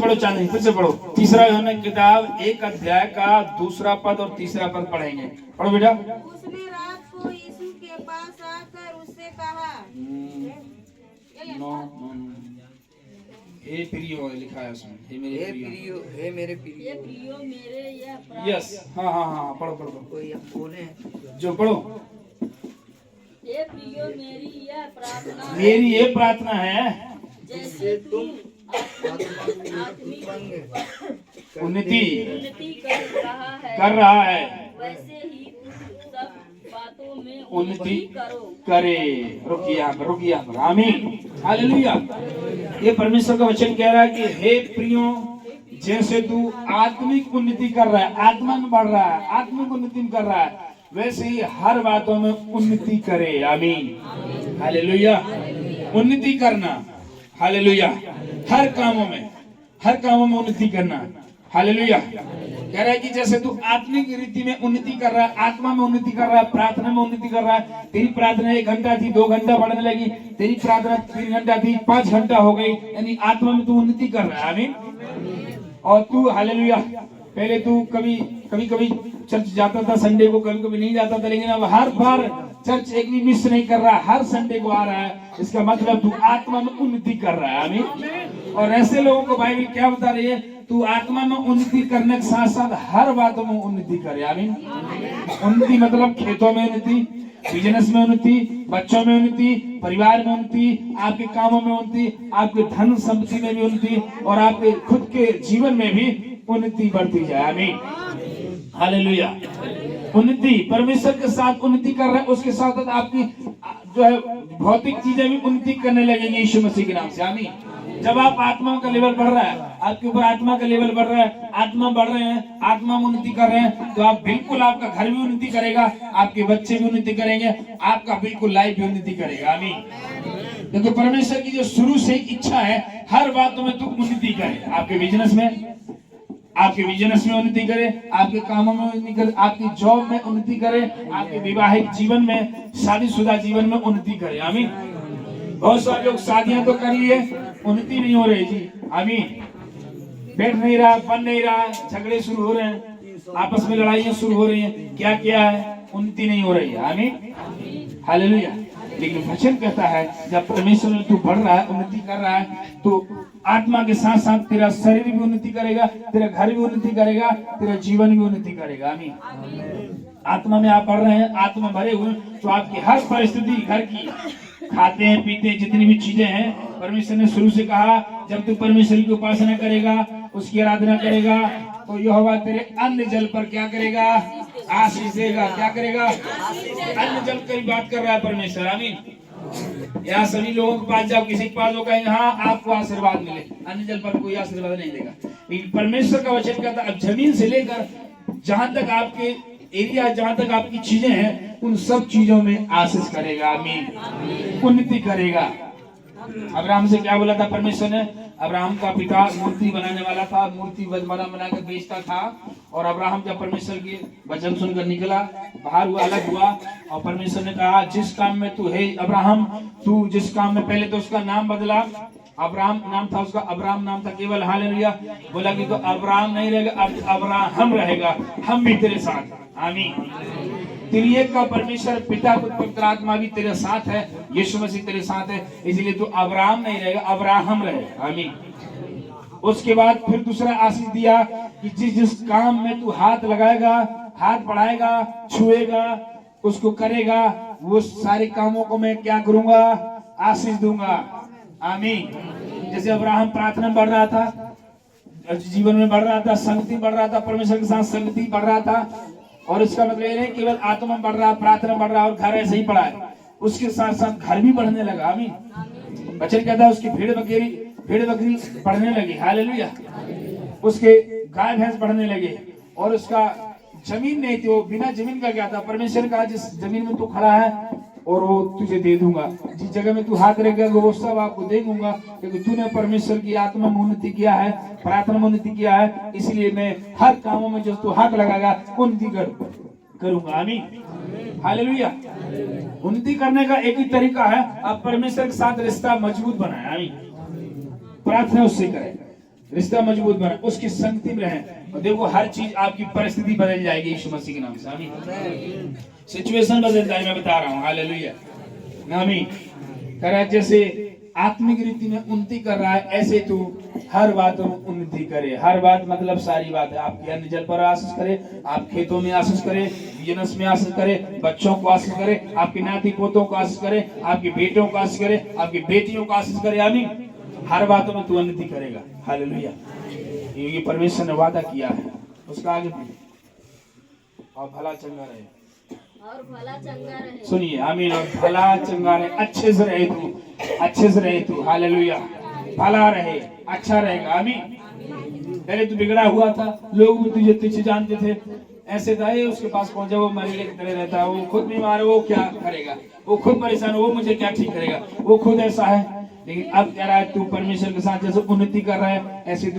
पढ़ो चांदनी, फिर से पढ़ो। तीसरा यूहन्ना की किताब 1 अध्याय का 2 पद और 3 पद पढ़ेंगे। पढ़ो बेटा। उसने रात को यीशु के पास आकर उससे कहा, नो नो नो, हे प्रियो लिखा है उसमें, हे मेरे प्रियो, हे मेरे प्रियो, ये प्रियो मेरे यह प्रार्थना। यस, हाँ हाँ हाँ, पढ़ो पढ़ो पढ़ो। कोई हम बोले जो पढ़ो। ये प्रियो मेरी यह प्रार्थना, मेरी ये प्रार्थना है जैसे तुम आत्मिक उन्नति उन्नति कर रहा है वैसे ही तुम सब बातों में उन्नति करो। करे। रुकिए यहाँ पर, रुकिए यहाँ पर। आमीन, हालेलुया। ये परमेश्वर का वचन कह रहा है कि हे प्रियो, जैसे तू आत्मिक उन्नति कर रहा है, आत्मा में बढ़ रहा है, आत्मिक उन्नति कर रहा है, वैसे ही हर बातों में उन्नति करे। आमीन, हालेलुया। उन्नति करना, हालेलुया। हर कामों में उन्नति करना, हालेलुया। कह रहा है कि जैसे तू आत्मिक रीति में उन्नति कर रहा है, आत्मा में उन्नति कर रहा है, प्रार्थना में उन्नति कर रहा है। तेरी प्रार्थना 1 घंटा थी, 2 घंटा बढ़ने लगी, तेरी प्रार्थना 3 घंटा थी, 5 घंटा हो गई, यानी आत्मा में तू उन्नति कर रहा है। आमीन। और तू, हालेलुया, पहले तू कभी चर्च जाता था संडे को, कभी नहीं जाता था, लेकिन अब हर बार चर्च एक भी मिस नहीं कर रहा, हर संडे को आ रहा है। इसका मतलब तू आत्मा में उन्नति कर रहा है। आमीन। और ऐसे लोगों को बाइबल क्या बता रही है? तू आत्मा में उन्नति करने के साथ साथ हर बातों में उन्नति करे। आमीन। उन्नति मतलब खेतों में उन्नति, बिजनेस में उन्नति, बच्चों में उन्नति, परिवार में उन्नति, आपके कामों में उन्नति, आपके धन संपत्ति में भी उन्नति, और आपके खुद के जीवन में भी उन्नति बढ़ती जाए। आमीन, हालेलुया। उन्नति, परमेश्वर के साथ उन्नति कर रहे हैं, उसके साथ साथ आपकी जो है भौतिक चीजें भी उन्नति करने लगेंगी यीशु मसीह के नाम से। आमीन। जब आप आत्मा का लेवल बढ़ रहा है, आपके ऊपर आत्मा का लेवल बढ़ रहा है, आत्मा बढ़ रहे हैं, आत्मा में उन्नति कर रहे हैं, तो आप बिल्कुल, आपका घर भी उन्नति करेगा, आपके बच्चे भी उन्नति करेंगे, आपका बिल्कुल लाइफ भी उन्नति करेगा। आमीन। क्योंकि परमेश्वर की जो शुरू से इच्छा है, हर बातों में तू उन्नति करे। आपके बिजनेस में उन्नति करे, आपके कामों में उन्नति करे, आपकी जॉब में उन्नति करे, आपके वैवाहिक जीवन में, शादीशुदा जीवन में उन्नति करे। आमीन। बहुत सारे लोग शादियां तो कर लिए, उन्नति नहीं हो रही जी। आमीन। बैठ नहीं रहा, बन नहीं रहा, झगड़े शुरू हो रहे हैं, आपस में लड़ाइयां शुरू हो रही हैं, क्या है, उन्नति नहीं हो रही है। आमीन, हालेलुया। लेकिन वचन कहता है जब परमेश्वर में तू बढ़ रहा है, उन्नति कर रहा है, तो आत्मा के साथ साथ तेरा शरीर भी उन्नति करेगा, तेरा घर भी उन्नति करेगा, तेरा जीवन भी उन्नति करेगा। आमीन। आत्मा में आप बढ़ रहे हैं, आत्मा भरे हुए, तो आपकी हर परिस्थिति, घर की, खाते हैं पीते हैं, जितनी भी चीजें हैं, परमेश्वर ने शुरू से कहा जब तू परमेश्वर की उपासना करेगा, उसकी आराधना करेगा, तो यहोवा तेरे अन्न जल पर क्या करेगा? आशीष देगा। क्या करेगा? अन्न जल की बात कर रहा है परमेश्वर। आमीन। यहाँ सभी लोगों के पास जाओ, किसी के पास हो, कहेंगे हाँ आपको आशीर्वाद मिले, अन्न जल पर कोई आशीर्वाद नहीं देगा। लेकिन परमेश्वर का वचन कहता है अब जमीन से लेकर जहां तक आपके एरिया, जहां तक आपकी चीजें हैं, उन सब चीजों में आशीष करेगा। आमीन। उन्नति करेगा। अब्राहम से क्या बोला था परमेश्वर ने? अब्राहम का पिता मूर्ति बनाने वाला था, मूर्ति बना कर बेचता था, और अब्राहम जब परमेश्वर के वचन सुनकर निकला, बाहर हुआ, अलग हुआ, और परमेश्वर ने कहा जिस काम में तू है अब्राहम, तू जिस काम में, पहले तो उसका नाम बदला, अब्राहम नाम था उसका, अब्राहम नाम था केवल। हालेलुया। बोला कि तो अब्राहम नहीं रहेगा, अब अब्राहम रहेगा, हम भी तेरे साथ। आमीन। त्रिएक का परमेश्वर पिता, पुत्र, पवित्र आत्मा भी तेरे साथ है, यीशु मसीह तेरे साथ है, इसलिए तू अब्राहम नहीं रहेगा, अब्राहम रहेगा। आमीन। उसके बाद फिर दूसरा आशीष दिया कि जिस काम में तू हाथ लगाएगा, हाथ बढ़ाएगा, छुएगा, उसको करेगा, वो सारे कामों को मैं क्या करूंगा? आशीष दूंगा। आमीन। जैसे अब्राहम प्रार्थना में बढ़ रहा था, जीवन में बढ़ रहा था, संगति बढ़ रहा था, परमेश्वर के साथ संगति बढ़ रहा था, और इसका मतलब ये नहीं केवल आत्मा बढ़ रहा, प्रार्थना बढ़ रहा और घर ऐसे ही पड़ा है, उसके साथ साथ घर भी बढ़ने लगा। आमीन। वचन कहता है उसकी भेड़ बकरी बढ़ने लगी। हालेलुया। उसके गाय भैंस बढ़ने लगे, और उसका जमीन नहीं थी, वो बिना जमीन का क्या था? परमेश्वर का जिस जमीन में तू खड़ा है और वो तुझे दे दूंगा, जिस जगह में तू हाथ रखेगा वो सब आपको दे दूंगा, क्योंकि तूने परमेश्वर की आत्मा में उन्नति किया है, प्रार्थना में उन्नति किया है, इसलिए मैं हर कामों में जो तू हाथ लगाएगा उन्नति करूंगा। आमीन। हालेलुया। उन्नति करने का एक ही तरीका है, आप परमेश्वर के साथ रिश्ता मजबूत बनाए। आमीन। प्रार्थना उससे करें, रिश्ता मजबूत बना, उसकी संगति में रहें और देखो हर चीज आपकी परिस्थिति बदल जाएगी यीशु मसीह के नाम से। आमीन। सिचुएशन बदल जाए, मैं बता रहा हूँ। हालेलुया। आमीन। कह रहा है जैसे आत्मिक रीति में उन्नति कर रहा है, ऐसे तू हर बात में उन्नति करे। हर बात मतलब सारी बात है। आपके अन्न जल पर आशीष करे, आप खेतों में आशीष करे, बिजनेस में आशीष करे, बच्चों को आशीष करे, आपके नाती पोतों को आशीष करे, आपके बेटों को आशीष करे, आपकी बेटियों को आशीष करे। आमीन। हर बातों में तू उन्नति करेगा। हालेलुया। ये परमेश्वर ने वादा किया है। उसका आगे और भला चंगा रहे, और भला चंगा रहे। सुनिए। आमीन। और भला चंगा रहे, अच्छे से रहे तू, अच्छे से रहे तू। हालेलुया। भला रहे, अच्छा रहेगा। आमीन। पहले तू बिगड़ा हुआ था, लोग भी तुझे तुझे जानते थे, ऐसे था ये उसके पास पहुंचा, वो मरीले की तरह रहता है, वो खुद बीमार है, वो क्या करेगा, वो खुद परेशान है, वो मुझे क्या ठीक करेगा, वो खुद ऐसा है। लेकिन अब कह रहा है तू परमेश्वर के साथ जैसे उन्नति कर रहा है, ऐसे